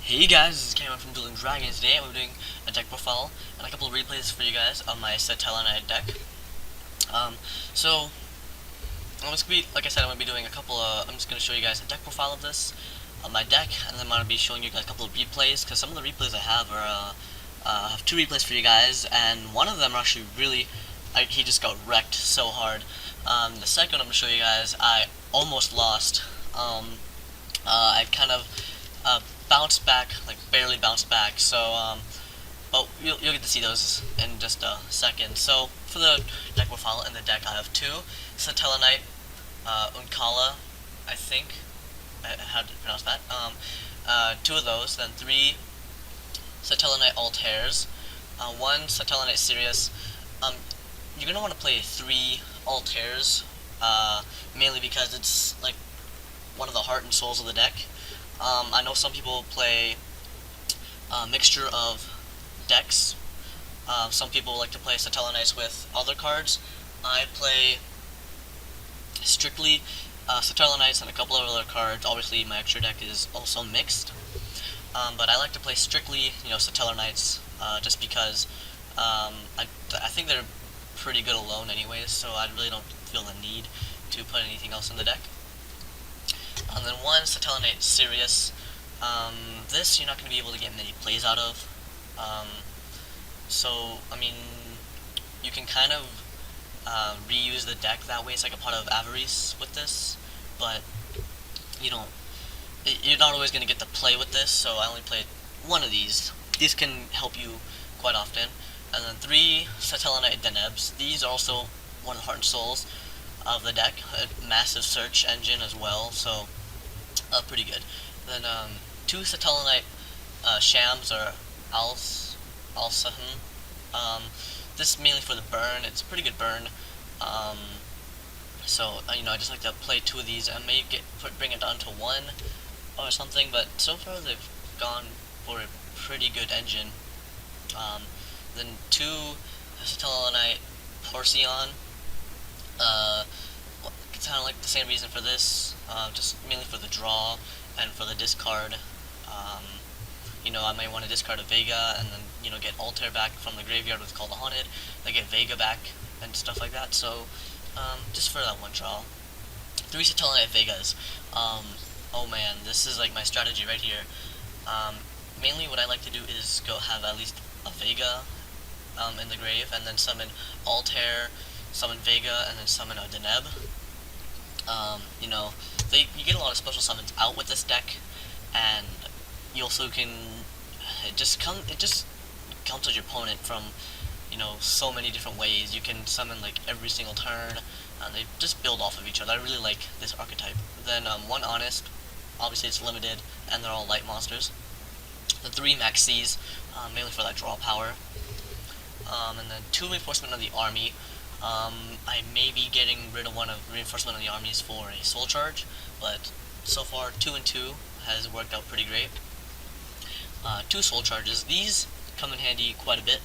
Hey guys, this is Camron from Dueling Dragons. Today we're doing a deck profile and a couple of replays for you guys of my Satellarknight deck. Um, so, I'm just gonna be, like I said, I'm gonna be doing a couple of, I'm just gonna show you guys a deck profile of this, of my deck, and then I'm gonna be showing you guys a couple of replays, because some of the replays I have are, have two replays for you guys, and one of them are actually really, he just got wrecked so hard. The second one I'm gonna show you guys, I almost lost. I kind of, bounced back, like barely bounced back. So, but you'll get to see those in just a second. So for the deck profile in the deck, I have two Satellarknight Unkala, I think. How to pronounce that? Two of those, then three Satellarknight Altairs, one Satellarknight Sirius. You're gonna want to play three Altairs, mainly because it's like one of the heart and souls of the deck. I know some people play a mixture of decks. Some people like to play Satellarknights with other cards. I play strictly Satellarknights and a couple of other cards. Obviously, my extra deck is also mixed. But I like to play strictly, Satellarknights, just because I think they're pretty good alone anyways, so I really don't feel the need to put anything else in the deck. And then one Satellarknight Sirius. This you're not going to be able to get many plays out of. So, I mean, you can kind of reuse the deck that way. It's like a pot of avarice with this, but you're not always going to get to play with this, so I only played one of these. These can help you quite often. And then three Satellarknight Denebs. These are also one of the heart and souls of the deck. A massive search engine as well, so pretty good. Then two Satellarknight Shams or Alsahan. This is mainly for the burn. It's a pretty good burn. So I just like to play two of these. I may bring it down to one or something, but so far they've gone for a pretty good engine. Then two Satellarknight Porcion. Kind of like the same reason for this, just mainly for the draw and for the discard. I may want to discard a Vega and then get Altair back from the graveyard with Call the Haunted. I get Vega back and stuff like that. So just for that one draw, three Satellarknight Vegas. Oh man, this is like my strategy right here. Mainly what I like to do is go have at least a Vega in the grave, and then summon Altair, summon Vega, and then summon a Deneb. You get a lot of special summons out with this deck, and you also can it just counters your opponent from so many different ways. You can summon like every single turn, and they just build off of each other. I really like this archetype. Then one Honest, obviously it's limited, and they're all light monsters. The three Maxis, mainly for that draw power, and then two Reinforcement of the Army. I may be getting rid of one of Reinforcement of the Armies for a Soul Charge, but so far 2 and 2 has worked out pretty great. Two Soul Charges. These come in handy quite a bit,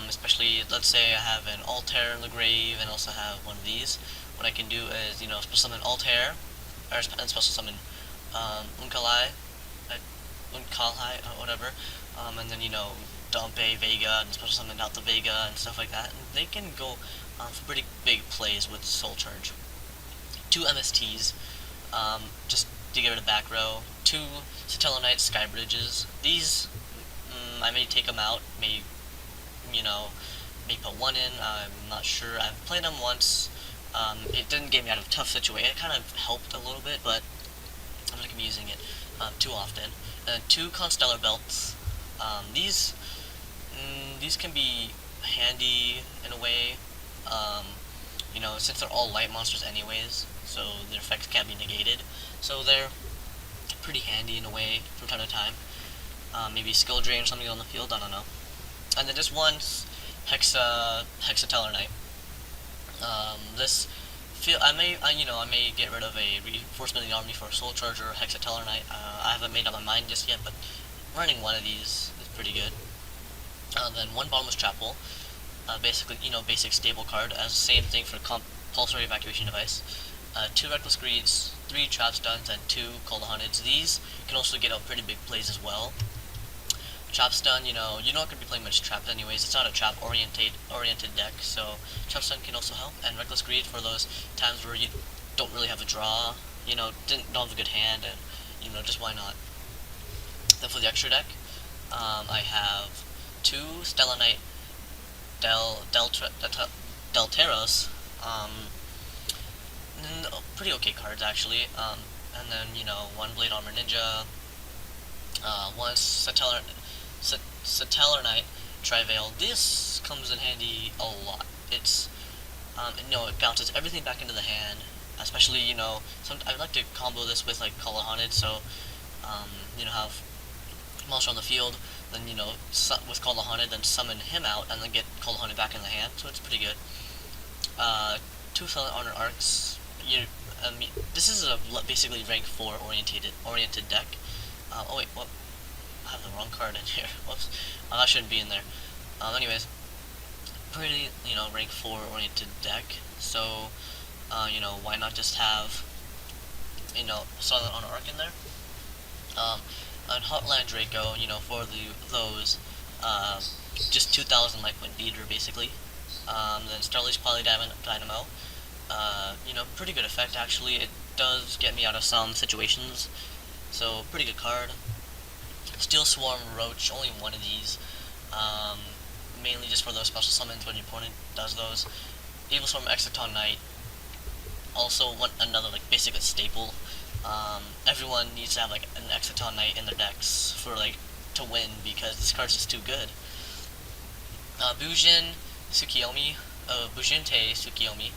especially let's say I have an Altair in the grave and also have one of these. What I can do is special summon Altair, and special summon Unkalai, or whatever, and then dump a Vega and special summon out the Vega and stuff like that. And they can go for pretty big plays with Soul Charge. Two MSTs, just to get rid of back row. Two Satellarknight Sky Bridges. These, I may take them out, may put one in, I'm not sure. I've played them once. It didn't get me out of a tough situation. It kind of helped a little bit, but I'm not going to be using it too often. Two Constellar Belts. These can be handy in a way, since they're all light monsters anyways, so their effects can't be negated. So they're pretty handy in a way from time to time. Maybe skill drain or something on the field, I don't know. And then just one Hexatellarknight. I may get rid of a Reinforcement of the Army for a Soul Charge or Hexatellarknight. I haven't made up my mind just yet, but running one of these is pretty good. Then one Bottomless Chapel, basically, basic stable card, as same thing for Compulsory Evacuation Device. Two Reckless Greeds, 3 trap stuns and 2 cold hunteds. These can also get out pretty big plays as well. Trap stun, you're not going to be playing much traps anyways. It's not a trap oriented deck, so trap stun can also help. And reckless greed for those times where you don't really have a draw, don't have a good hand, and just why not. Then for the extra deck, I have 2 Stellarknight Delteros, pretty okay cards actually. And then 1 Blade Armor Ninja, 1 Satellarknight Triveil. This comes in handy a lot. It bounces everything back into the hand, especially I like to combo this with like Call Haunted, so have monster on the field, then with Call Haunted, then summon him out, and then get Call Haunted back in the hand. So it's pretty good. 2 Silent Honor Arcs. This is a basically rank 4 oriented deck. Oh wait, what? I have the wrong card in here. Whoops. That shouldn't be in there. Anyways, pretty rank 4 oriented deck. So why not just have Silent Honor Arc in there? And Hotline Draco, for those just 2,000 life point beater basically. Then Starly's Polydynamo. Pretty good effect actually. It does get me out of some situations, so pretty good card. Steel Swarm Roach, only one of these, mainly just for those special summons when your opponent does those. Evil Swarm Exciton Knight, also another like basic staple. Everyone needs to have like an Exciton Knight in their decks for to win, because this card's just too good. Bujin Tsukiyomi, Bujinte Tsukiyomi.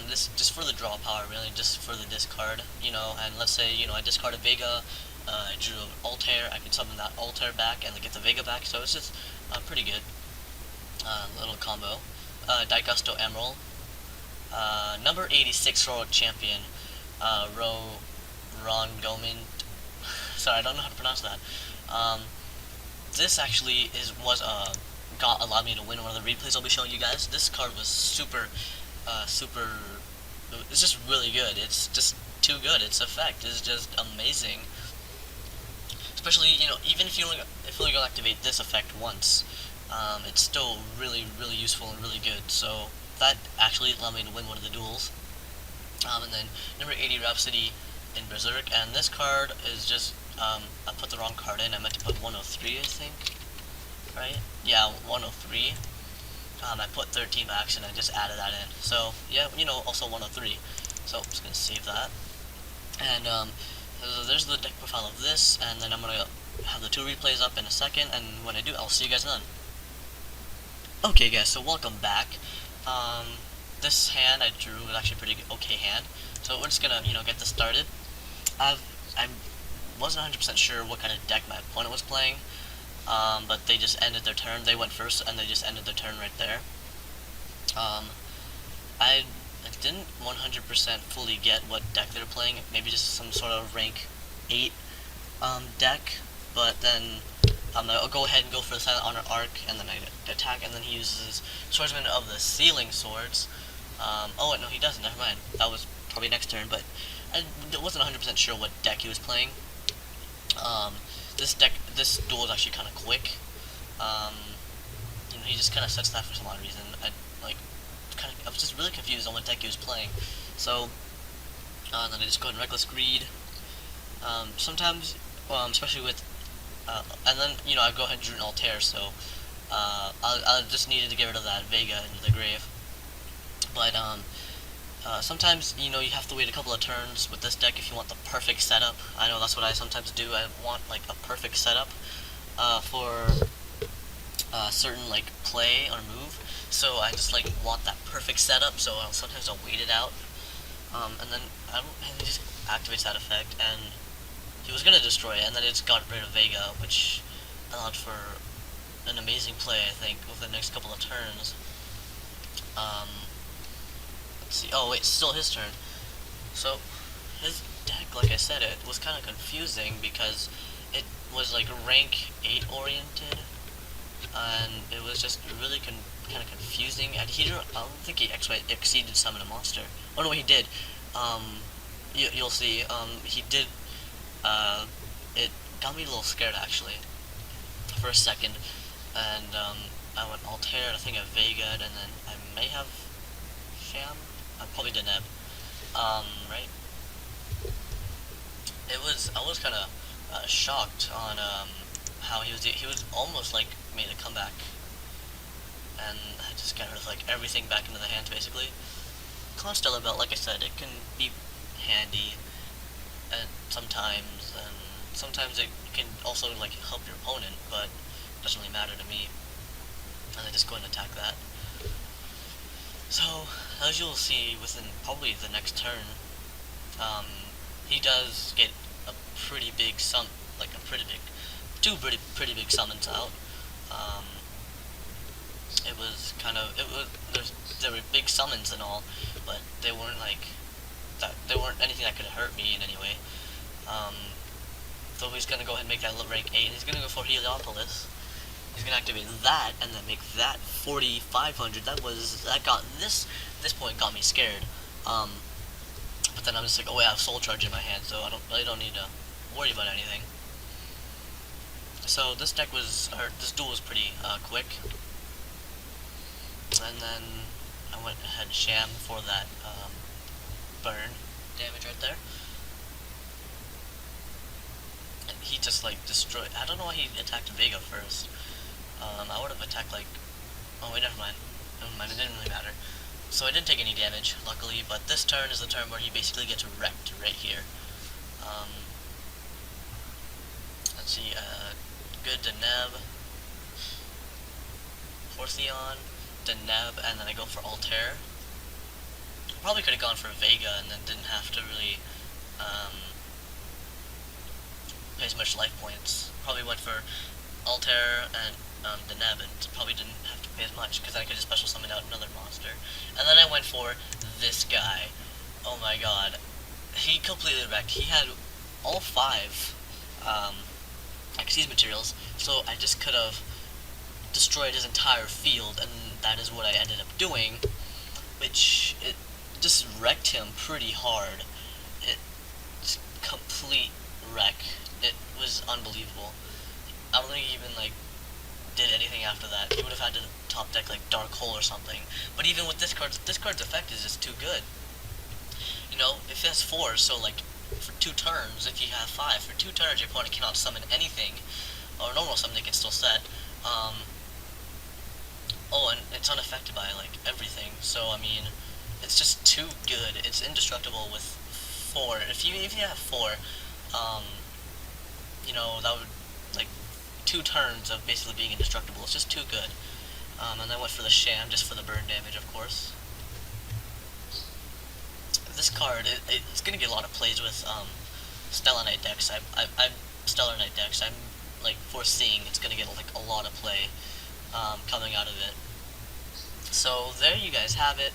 This just for the draw power, really, just for the discard, and let's say, I discard a Vega, I drew an Altair, I can summon that Altair back and get the Vega back, so it's just pretty good. Little combo. Daigusto Emerald. Number 86 Heroic Champion, Ron Gomin. Sorry, I don't know how to pronounce that. This actually allowed me to win one of the replays I'll be showing you guys. This card was super, it's just really good. It's just too good. Its effect is just amazing. Especially, even if you only gonna activate this effect once, it's still really, really useful and really good. So that actually allowed me to win one of the duels. And then number 80 Rhapsody in Berserk, and this card is just I put the wrong card in. I meant to put 103, I think. Right? Yeah, 103. I put 13 by accident. I just added that in. So yeah, also 103. So I'm just gonna save that. And there's the deck profile of this, and then I'm gonna have the 2 replays up in a second. And when I do, I'll see you guys then. Okay, guys. So welcome back. This hand I drew was actually a pretty okay hand. So we're just gonna get this started. I wasn't 100% sure what kind of deck my opponent was playing. But they just ended their turn. They went first, and they just ended their turn right there. I didn't 100% fully get what deck they're playing. Maybe just some sort of rank 8 deck. But then I'll go ahead and go for the Silent Honor Arc, and then I attack, and then he uses Swordsman of the Sealing Swords. Oh wait, no, he doesn't. Never mind. That was probably next turn. But I wasn't 100% sure what deck he was playing. This duel is actually kind of quick. He just kind of sets that for some odd reason. I was just really confused on what deck he was playing. So, then I just go ahead and Reckless Greed. Sometimes, especially with, and then I go ahead and drew an Altair. So, I just needed to get rid of that Vega into the grave. But sometimes you have to wait a couple of turns with this deck if you want the perfect setup. I know that's what I sometimes do. I want a perfect setup for certain play or move. So I just want that perfect setup. So sometimes I'll wait it out, and then he just activates that effect, and he was gonna destroy it, and then it just got rid of Vega, which allowed for an amazing play, I think, over the next couple of turns. Let's see. Oh wait, it's still his turn. So his deck, like I said, it was kind of confusing because it was rank 8 oriented, and it was just really kind of confusing. And I don't think he exceeded summon a monster. Oh no, he did. you'll see. He did. It got me a little scared actually for a second, and I went Altair, I think a Vega, and then I may have Sham. I probably didn't have. Right. I was kind of shocked on how he was almost like made a comeback, and I just got rid of like everything back into the hand basically. Constellar belt, like I said, it can be handy, and sometimes it can also like help your opponent, but it doesn't really matter to me. And I just go and attack that. So as you'll see within probably the next turn, he does get a pretty big pretty big summons out. Um, it was kind of there were big summons and all, but they weren't like that. They weren't anything that could hurt me in any way. So he's gonna go ahead and make that rank 8. He's gonna go for Heliopolis. He's gonna activate that and then make that 4,500. That got this point got me scared. But then I'm just like, oh, I have Soul Charge in my hand, so I don't need to worry about anything. So this duel was pretty quick. And then I went ahead and Sham for that burn damage right there. And he just like destroyed. I don't know why he attacked Vega first. I would have attacked like. Oh wait, never mind. It didn't really matter. So I didn't take any damage, luckily. But this turn is the turn where he basically gets wrecked right here. Let's see. Good Deneb, Hortheon, Deneb, and then I go for Altair. Probably could have gone for Vega and then didn't have to really pay as much life points. Probably went for Altair and Deneb and probably didn't have to pay as much because I could just special summon out another monster. And then I went for this guy. Oh my god. He completely wrecked. He had all 5 Xyz materials, so I just could have destroyed his entire field, and that is what I ended up doing, which it just wrecked him pretty hard. It's complete wreck. It was unbelievable. I don't think he even like did anything after that. He would have had to top deck like Dark Hole or something. But even with this card's effect is just too good. You know, if he has 4, so like for 2 turns, if you have 5, for 2 turns your opponent cannot summon anything, or normal summon they can still set. Oh, and it's unaffected by like everything, so I mean, it's just too good. It's indestructible with 4. If you have 4, you know, that would like 2 turns of basically being indestructible. It's just too good. And I went for the Sham just for the burn damage, of course. This card, it's gonna get a lot of plays with Satellarknight decks. Satellarknight decks. I'm like foreseeing it's gonna get like a lot of play coming out of it. So there you guys have it.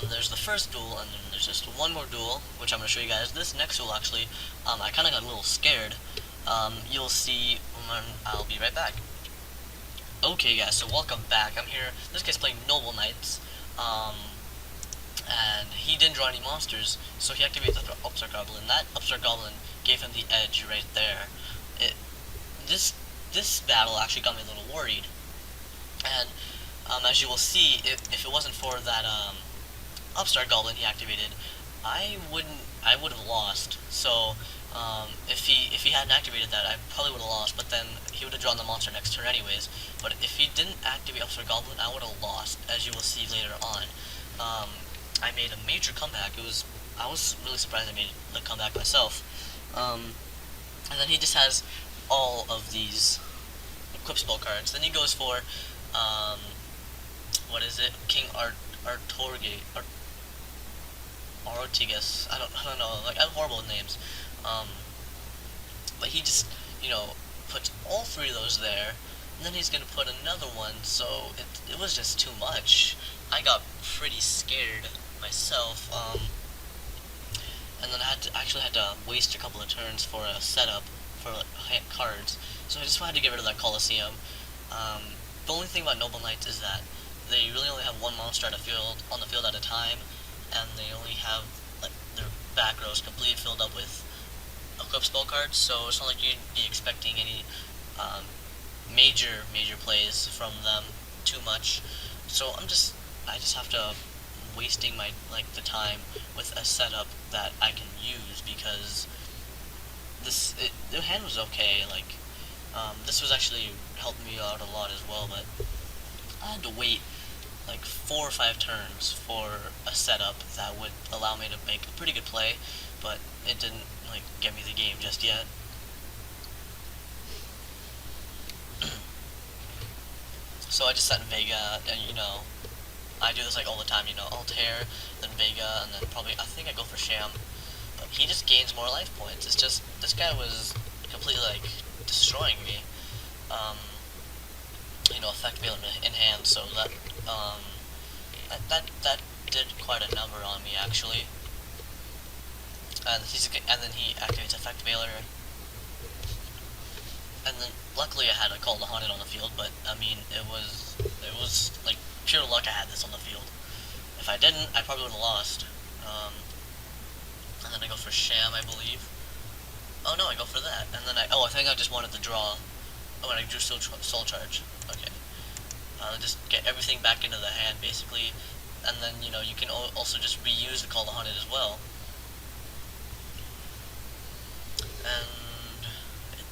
There's the first duel, and then there's just one more duel, which I'm gonna show you guys. This next duel actually, I kind of got a little scared. You'll see when I'll be right back. Okay, guys. So welcome back. I'm here. This guy's playing Noble Knights. And he didn't draw any monsters, so he activated the Upstart Goblin. That Upstart Goblin gave him the edge right there. This battle actually got me a little worried, and as you will see, if it wasn't for that Upstart Goblin he activated, I would have lost. So if he hadn't activated that, I probably would have lost. But then he would have drawn the monster next turn anyways. But if he didn't activate Upstart Goblin, I would have lost, as you will see later on. I made a major comeback. I was really surprised I made the comeback myself. And then he just has all of these equip spell cards. Then he goes for what is it? King Artortigas. I don't know. Like, I have horrible names. But he just, you know, puts all 3 of those there. And then he's gonna put another one, so it was just too much. I got pretty scared myself, and then I actually had to waste a couple of turns for a setup for cards, so I just had to get rid of that Colosseum. The only thing about Noble Knights is that they really only have 1 monster on the field at a time, and they only have like back row is completely filled up with equipped spell cards, so it's not like you'd be expecting any major plays from them too much. So I just have to wasting my the time with a setup that I can use, because the hand was okay. This was actually helping me out a lot as well, but I had to wait like 4 or 5 turns for a setup that would allow me to make a pretty good play, but it didn't get me the game just yet. So I just set Vega, and I do this all the time. Altair, then Vega, and then probably I think I go for Sham, but he just gains more life points. It's just this guy was completely destroying me. Effect Veil in hand, so that did quite a number on me actually. And then he activates Effect Veiler. And then luckily I had a Call to Haunted on the field, but I mean it was pure luck I had this on the field. If I didn't, I probably would have lost. And then I go for Sham, I believe. Oh no, I go for that. And then I think I just wanted to draw. Oh, and I drew Soul Charge. Okay. Just get everything back into the hand basically, and then you can also just reuse the Call to Haunted as well. And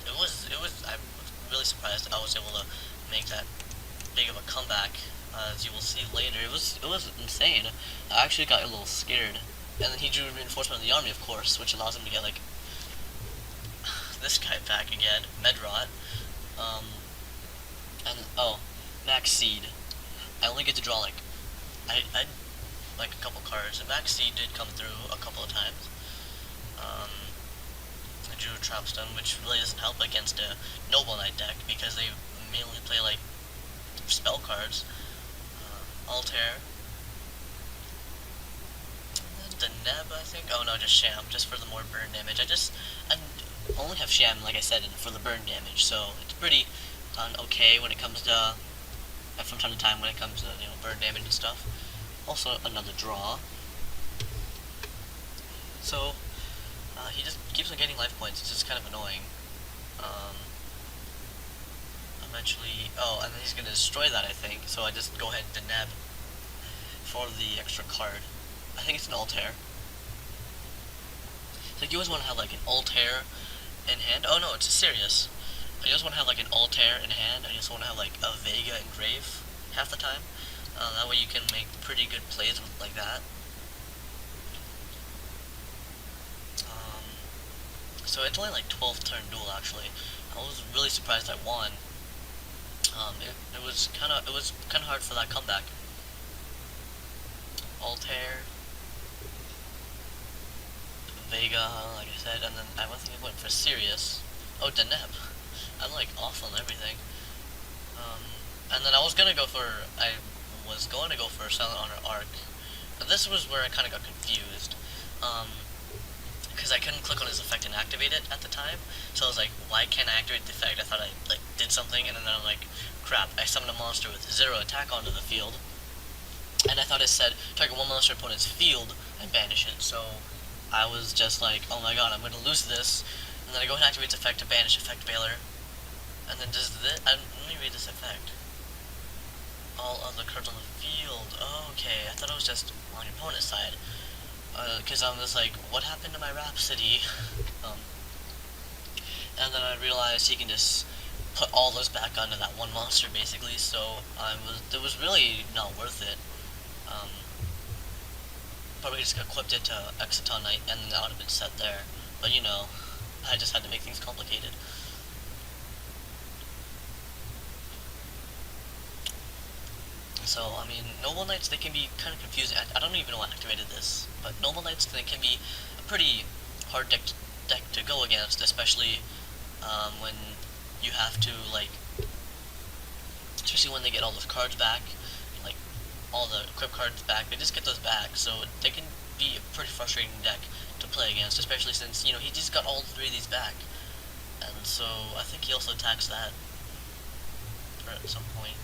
I'm really surprised I was able to make that big of a comeback. As you will see later, it was insane. I actually got a little scared. And then he drew Reinforcement of the Army, of course, which allows him to get this guy back again, Medrot. And Max Seed. I only get to draw I a couple cards. And Max Seed did come through a couple of times. I drew a Trapstone, which really doesn't help against a Noble Knight deck because they mainly play spell cards. Altair. And then the Neb, I think. Oh no, just Sham, just for the more burn damage. I only have Sham, like I said, for the burn damage, so it's pretty okay when it comes to from time to time when it comes to burn damage and stuff. Also another draw. So he just keeps on getting life points. It's just kind of annoying. Eventually, and then he's gonna destroy that, I think. So I just go ahead and Neb for the extra card. I think it's an Altair. So you always want to have an Altair in hand. Oh no, it's a Sirius. I just want to have an Altair in hand. I just want to have a Vega engrave half the time. That way you can make pretty good plays with that. So it's only 12 turn duel actually. I was really surprised I won. It was kind of hard for that comeback. Altair, Vega, like I said, and then I think I went for Sirius. Oh, Deneb. I'm off on everything. And then I was gonna go for Silent Honor Arc. But this was where I kind of got confused. Because I couldn't click on his effect and activate it at the time. So I was why can't I activate the effect? I thought I did something, and then I'm crap, I summoned a monster with 0 attack onto the field. And I thought it said target one monster opponent's field and banish it. So I was just oh my god, I'm gonna lose this. And then I go ahead and activate the effect to banish Effect Veiler. And then does this, let me read this effect. All other cards on the field. Oh, okay, I thought it was just on your opponent's side. Because I'm just what happened to my Rhapsody? And then I realized he can just put all those back onto that one monster, basically, so it was really not worth it. Probably just equipped it to Satellarknight, and that would have been set there. But I just had to make things complicated. So, I mean, Noble Knights, they can be kind of confusing. I don't even know what activated this, but Noble Knights, they can be a pretty hard deck to go against, especially when you have to, especially when they get all those cards back, all the equip cards back, they just get those back, so they can be a pretty frustrating deck to play against, especially since, he just got all 3 of these back, and so I think he also attacks that at some point.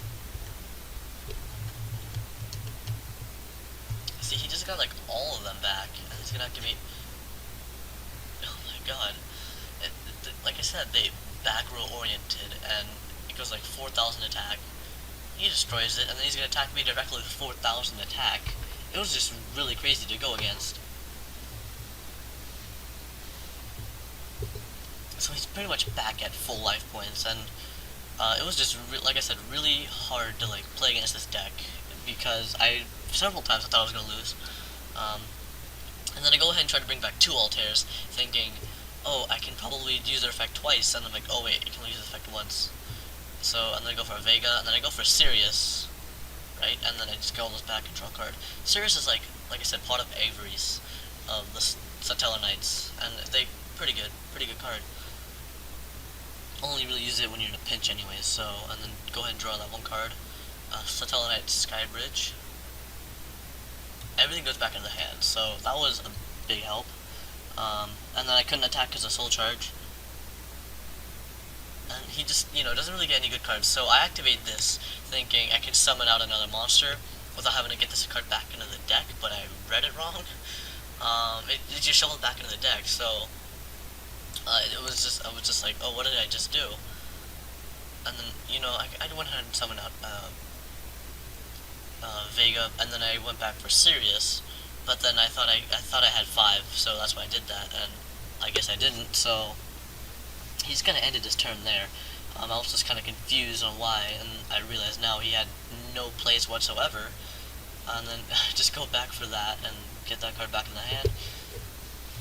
See, he just got all of them back, and he's gonna activate god. Like I said, they back row oriented, and it goes like 4,000 attack. He destroys it, and then he's gonna attack me directly with 4,000 attack. It was just really crazy to go against. So he's pretty much back at full life points, and it was just, like I said, really hard to like play against this deck, because several times I thought I was gonna lose. And then I go ahead and try to bring back 2 Altairs, thinking, oh, I can probably use their effect twice, and I'm like, oh wait, I can only use the effect once. So, and then I go for a Vega, and then I go for Sirius, right, and then I just get all those back and draw a card. Sirius is like I said, part of Avery's, of the Satellarknights, and they pretty good card. Only really use it when you're in a pinch anyways, so, and then go ahead and draw that one card. Satellarknight Skybridge. Everything goes back into the hand, so that was a big help. And then I couldn't attack because of Soul Charge. And he just, doesn't really get any good cards, so I activate this, thinking I can summon out another monster without having to get this card back into the deck, but I read it wrong. It just shuffled back into the deck, so I was just like, oh, what did I just do? And then, I went ahead and summoned out Vega, and then I went back for Sirius, but then I thought I had 5, so that's why I did that, and I guess I didn't, so he's kind of ended his turn there. I was just kind of confused on why, and I realized now he had no plays whatsoever, and then just go back for that and get that card back in the hand.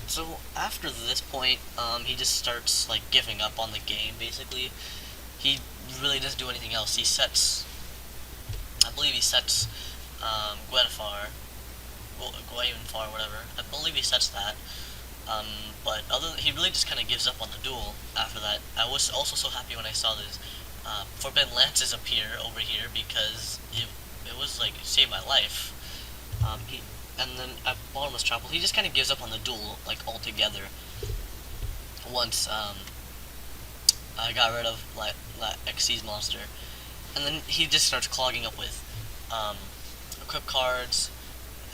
So after this point, he just starts like giving up on the game, basically. He really doesn't do anything else. He sets, I believe he sets Gwenfar, whatever. I believe he sets that. But he really just kind of gives up on the duel after that. I was also so happy when I saw this Forbidden Lances appear over here, because it was like, it saved my life. And then at Bottomless Chapel, he just kind of gives up on the duel, like, altogether. Once I got rid of Xyz monster, and then he just starts clogging up with equip cards,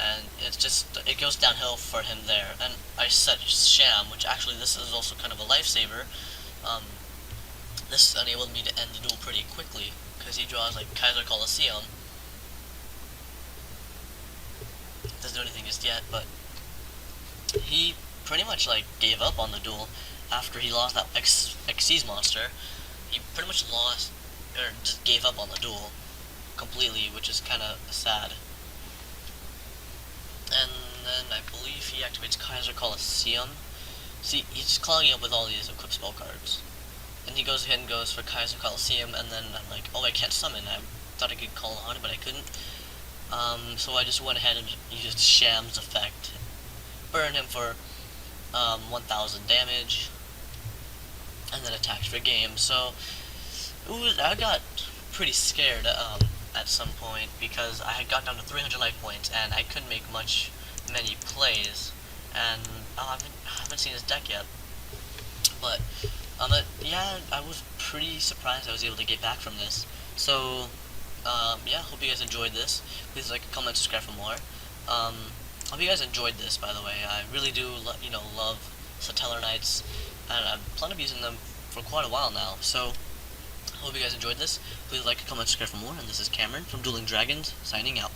and it goes downhill for him there. And I set Sham, which actually this is also kind of a lifesaver. This enabled me to end the duel pretty quickly, because he draws like Kaiser Coliseum. Doesn't do anything just yet, but he pretty much like gave up on the duel after he lost that Xyz monster. He pretty much lost, or just gave up on the duel completely, which is kind of sad. And then I believe he activates Kaiser Coliseum. See, he's clogging up with all these equip spell cards. And he goes ahead and goes for Kaiser Coliseum, and then I'm like, oh, I can't summon. I thought I could call on it, but I couldn't. So I just went ahead and used Sham's effect. Burn him for 1,000 damage, and then attacked for game. So I got pretty scared at some point, because I had got down to 300 life points, and I couldn't make many plays, and I haven't seen his deck yet. But yeah, I was pretty surprised I was able to get back from this. So yeah, hope you guys enjoyed this. Please like, comment, subscribe for more. Hope you guys enjoyed this, by the way. I really do love Satellarknights, and I plan on using them for quite a while now. So hope you guys enjoyed this. Please like, comment, subscribe for more. And this is Cameron from Dueling Dragons, signing out.